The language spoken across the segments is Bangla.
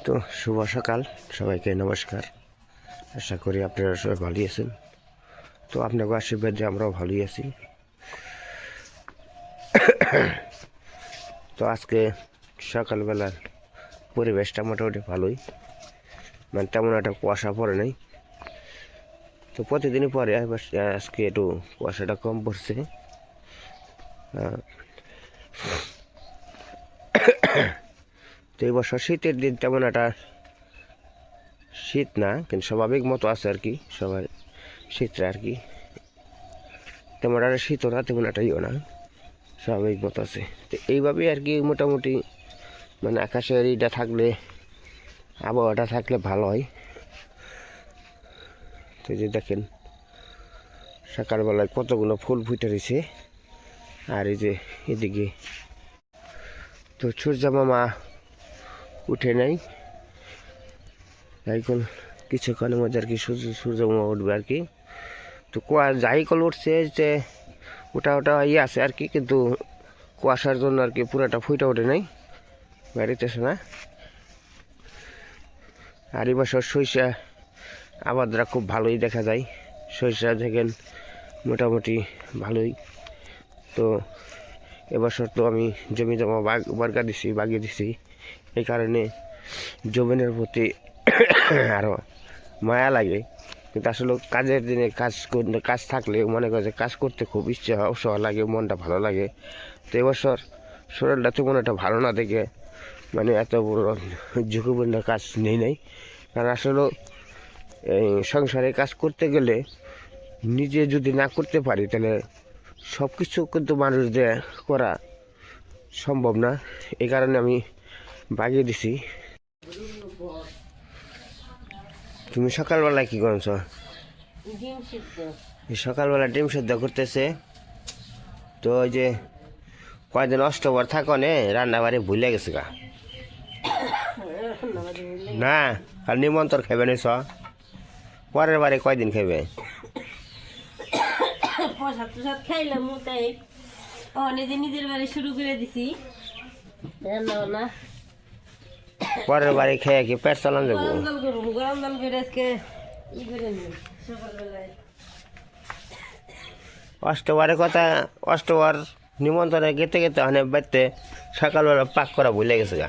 তো শুভ সকাল সবাইকে নমস্কার। আশা করি আপনারা সবাই ভালোই আছেন। তো আপনাকে আশীর্বাদে আমরাও ভালোই আছি। তো আজকে সকালবেলার পরিবেশটা মোটামুটি ভালোই, মানে তেমন একটা কুয়াশা পড়ে নাই। তো প্রতিদিনই পরে আজকে একটু কুয়াশাটা কম পড়ছে। তো এই বছর শীতের দিন তেমন একটা শীত না, কিন্তু স্বাভাবিক মতো আছে আর কি। সবাই শীতটা আর কি তেমন একটা শীতও না, তেমন একটা ইও না, স্বাভাবিক মতো আছে। তো এইভাবেই আর কি মোটামুটি, মানে আকাশের ইটা থাকলে, আবহাওয়াটা থাকলে ভালো হয়। তো যে দেখেন সকালবেলায় কতগুলো ফুল ফুটে রয়েছে। আর এই যে এদিকে তো সূর্য মামা উঠে নাই, এখন কিছুক্ষণের মধ্যে আর কি সূর্য মামা উঠবে আর কি। তো যাই কল উঠছে যে ওটা ইয়ে আছে আর কি, কিন্তু কুয়াশার জন্য আর কি পুরাটা ফুটে ওঠে নাই, বেরিতেছে না। আর এই বছর সরিষা আবাদরা খুব ভালোই দেখা যায়। সরিষা দেখেন মোটামুটি ভালোই। তো এবছর তো আমি জমি জমা বাগিয়ে দিছি, এই কারণে জমিনের প্রতি আরও মায়া লাগে। কিন্তু আসলে কাজের দিনে কাজ থাকলে মনে করে যে কাজ করতে খুব ইচ্ছে হয়, উৎসাহ লাগে, মনটা ভালো লাগে। তো এবছর শরীরটা তেমন একটা ভালো না দেখে মানে এত বড় ঝুঁকিপূর্ণ কাজ নাই। কারণ আসলে এই সংসারে কাজ করতে গেলে নিজে যদি না করতে পারি তাহলে সব কিছু কিন্তু মানুষদের করা সম্ভব না। এই কারণে আমি বাগিয়ে দিছি। তুমি সকালবেলায় কি করছ? সকালবেলা ডিম সেদ্ধ করতেছে। তো ওই যে কয়দিন অষ্টবার থাকো নে রান্না বাড়ি ভুলে গেছে গা না, আর নিমন্ত্রণ খাইবে নিস, পরের বারে কয়দিন খাইবে? খাইলাম তাই নিজের বাড়ি শুরু করে দিছি। পরের বারে খেয়ে কি পেট চালান যাবো? গরম জল করে আজকে ই করে নিই সকালবেলায়। অষ্টবারের কথা, অষ্টবার নিমন্ত্রণে গেতে গেতে অনেক বাড়তে সকালবেলা পাক করা ভুলে গেছে গা।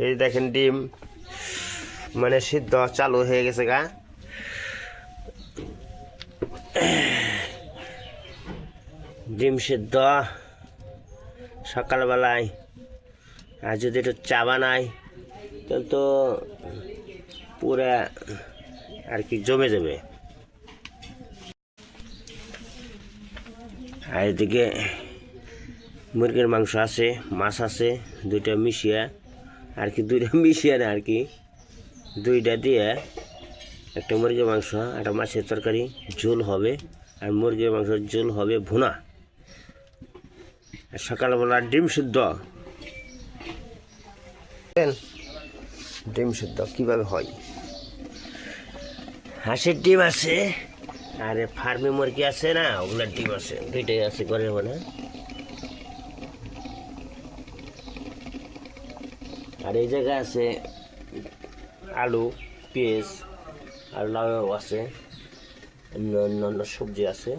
এই দেখেন ডিম মানে সিদ্ধ চালু হয়ে গেছে গা। ডিম সিদ্ধ সকালবেলায়, আর যদি একটু চা বানাই তাহলে তো পুরা আর কি জমে যাবে। আর এদিকে মুরগির মাংস আছে, মাছ আছে, দুইটা মিশিয়ে আর কি, দুইটা মিশিয়ে না আর কি, দুইটা দিয়ে একটা মুরগির মাংস, একটা মাছের তরকারি ঝোল হবে, আর মুরগির মাংসের ঝোল হবে ভুনা। আর সকালবেলা ডিম সিদ্ধ। ডিম সিদ্ধ কীভাবে হয়? হাঁসের ডিম আছে, আর ফার্মি মুরগি আছে না, ওগুলোর ডিম আছে, দুইটাই আছে ঘরের মানে। আর এই জায়গায় আছে আলু, পেঁয়াজ আর লাউ আছে, অন্য সবজি আছে।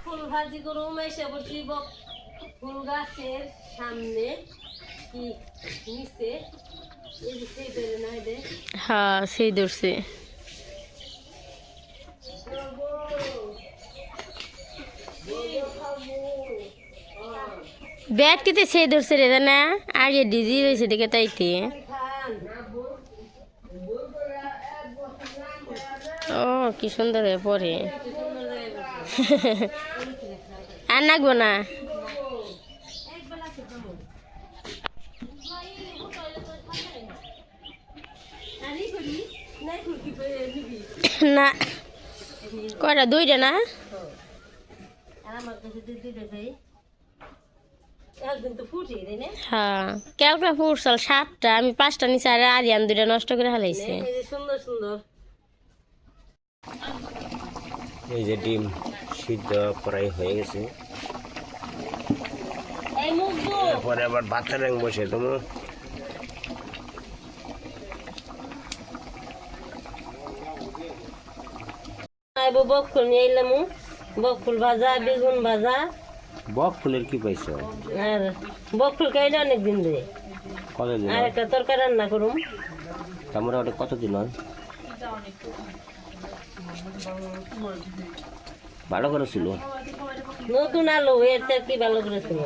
ফুল ভাজি করু এসে বসি ফুল গাছের সামনে কি নিচে হ্যাঁ সেই ধরছে। ব্যাগটিতে সেই ধরছে রে না, আগে ডিজি রয়েছে দেখে তাইতে। ও কি সুন্দর হয়ে পড়ে। আর নাগবো না। না কয়টা? দুইটা না? হ্যাঁ কেউটা ফুটসাল 7টা, আমি 5টা নিচে, আর আরিয়ান 2টা নষ্ট করে হালাইছে। সুন্দর সুন্দর এই যে ডিম সিদ্ধ প্রায় হয়ে গেছে। এই মুখ পরে আবার ভাতের রং বসে তুমি বকফুল নিয়ে এলাম, বকফুল ভাজা, বেগুন ভাজা। বক ফুলের কি পাইছো? আর বকফুল খাইলে অনেক দিন ধরে। কতদিন আর একটা তরকারি রান্না করুম। তোমরা ওটা কতদিন হয়? ভালো করেছিল। নতুন আলু এর থেকে কি ভালো করেছিল।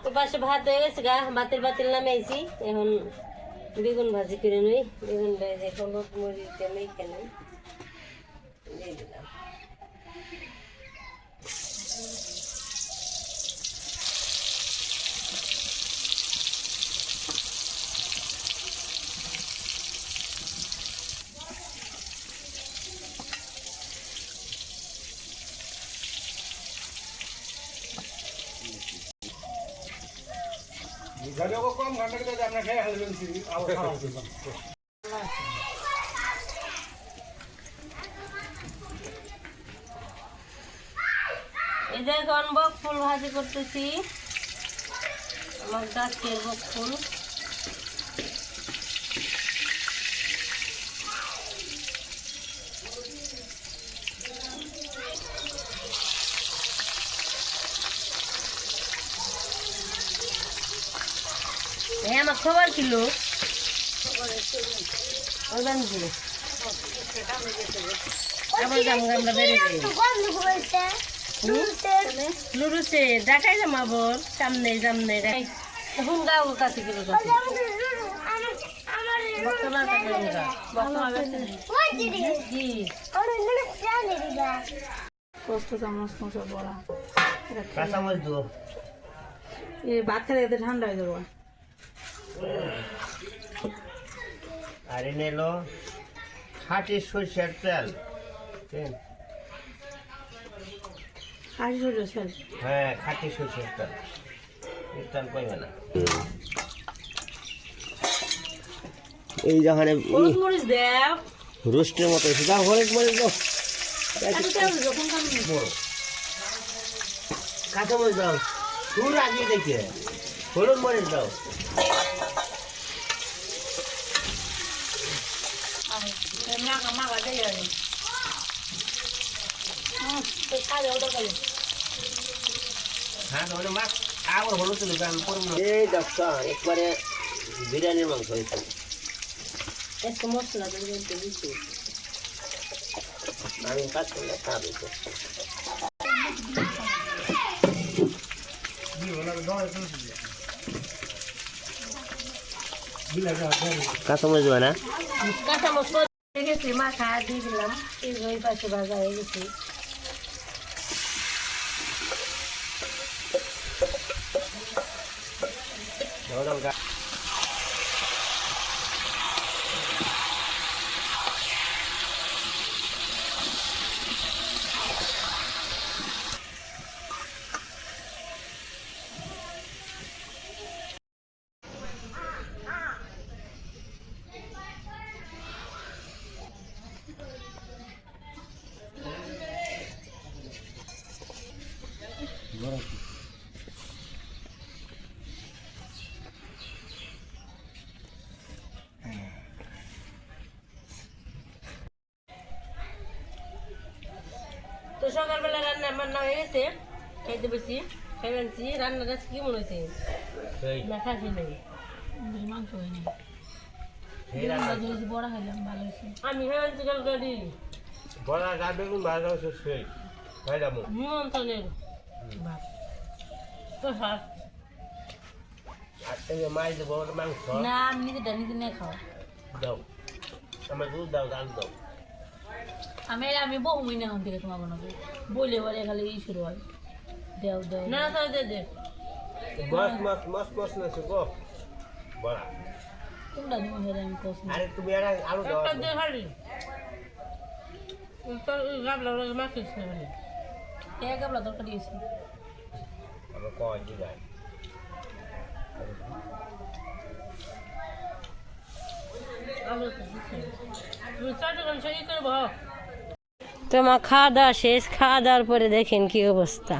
তো পাশে ভাত হয়ে গেছে গা, ভাতের বাতিল নামাইছি। এখন বেগুন ভাজি করে নই, বেগুন ভাজি হলুদ মরিচ দিয়ে মেখে নেই, দিয়ে দিলাম। এই যে এখন বকফুল ভাজি করতেছি, আমার গাছের বকফুল। আমার খবর ছিল আবার যাবো আমরা বেরিয়ে লুরুসে দেখাই যাম আবার সামনে সামনে হুঙ্গা ওর কাছে গেল কাঁচামরিচ দেবো। ভাত খেলে এতে ঠান্ডা হয়ে যাবো। আর এনে এলো খাঁটি সরষের তেল। হাসি ছোট ছেলে হ্যাঁ, খাঁটি সরষের তেল। এই তেল পাইবে না। এই যেখানে হলুদ মরিচ দেও, রোস্টের মতো হয়েছে। দাও হলুদ মরিচ দাও, কাঁচামরিচ দাও, সুর আগে দেখে হলুদ মরিচ দাও। হ্যাঁ তাহলে মাছ আবার হলুদ তুলে আমি করবো। এই দেখছ একবারে বিরিয়ানির মাংস হয়েছে। একটু মশলা দিচ্ছি। আমি কাজ করলে খাবে তো। কাঁচামরিচ দেবে না? কাঁচা মশলা দিয়ে গেছি, মাখা দিয়ে দিলাম। এই যে ওই পাশে ভাজা হয়ে গেছে। তো সকালবেলা রান্না বান্না হয়ে গেছে, খাইতে বেশি খাই আনছি। রান্নাটা কি মনে হয়েছে? না খাসি নেই, মাংস হয়নি, বড়া খাইলাম, ভালো হয়েছে। আমি খাই আনছি কালকারি বড়া যা বেগুন ভাজা হচ্ছে সেই খাই যাবো নিমন্ত্রণের ভাত। তো স্যার আর থেকে মাছ দেবো মাংস না, আমি নিজেটা নিজে নিয়ে খাও। দাও, আমার দুধ দাও, ডাল দাও। আমি বহু মহিনা এখন থেকে তোমার বানাবো বলে বলে খালি শুরু হয়, দেও দেও না স্যার দে মাছ মাছ মাছ মাছ না সে গো বড়া। তোমরা তোমার হেরে আমি কস না। আরে তুমি এরা আলু দাও। একটা দিয়ে খালি তো গাবলা মাখিস না খালি। এক গাবলা তরকারি আছে। তোমার খাওয়া দাওয়া শেষ, খাওয়া দাওয়ার পরে দেখেন কি অবস্থা,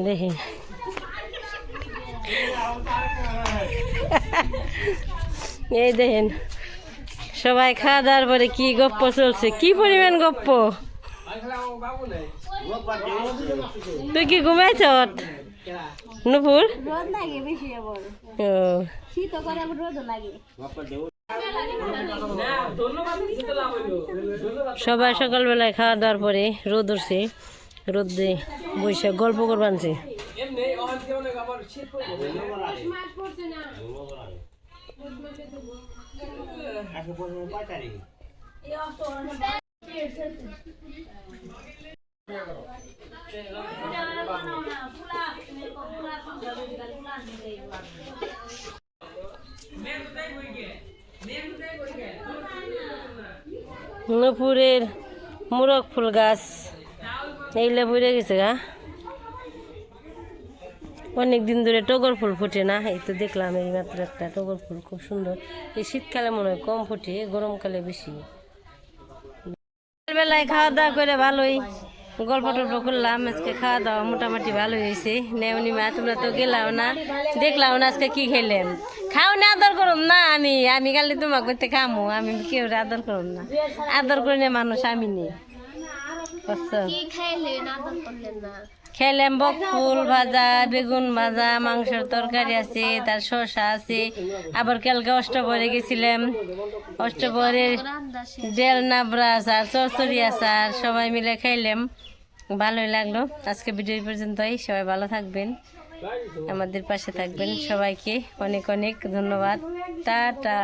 দেখেন এই দেখেন সবাই খাওয়া দাওয়ার পরে কি গপ্প চলছে, কি পরিমাণ গপ্প। তুই কি ঘুমাইছ নুপুর? ও সবাই সকালবেলায় খাওয়া দাওয়ার পরে রোদ উঠছে, রোদ দিয়ে বসে গল্প করবানছে। নুপুরের মুরগ ফুল গাছ এইগুলা ভরে গেছে গা, অনেক দিন ধরে টগর ফুল ফুটে না, এই তো দেখলাম এই মাত্র একটা টগর ফুল খুব সুন্দর। এই শীতকালে মনে হয় কম ফুটে, গরমকালে বেশি। বেলায় খাওয়া দাওয়া করে ভালোই গল্প টল্প করলাম, আজকে খাওয়া দাওয়া মোটামুটি ভালোই হয়েছে। নেওনি মা তোমরা তো গেলাও না, দেখলাম না আজকে কি খেলেন। খাও না আদর করুন না, আমি খালি তোমাকে করতে খামো, আমি কেউ আদর করুন না, আদর করি না মানুষ আমি নেই। খেলাম বক ফুল ভাজা, বেগুন ভাজা, মাংসের তরকারি আছে, তার শসা আছে, আবার কালকে অষ্টপরে গেছিলাম, অষ্টপরের ডেল নাবড়া আচার, চরচরি আচার সবাই মিলে খাইলাম, ভালোই লাগলো। আজকে ভিডিও পর্যন্তই, সবাই ভালো থাকবেন, আমাদের পাশে থাকবেন, সবাইকে অনেক অনেক ধন্যবাদ, টাটা।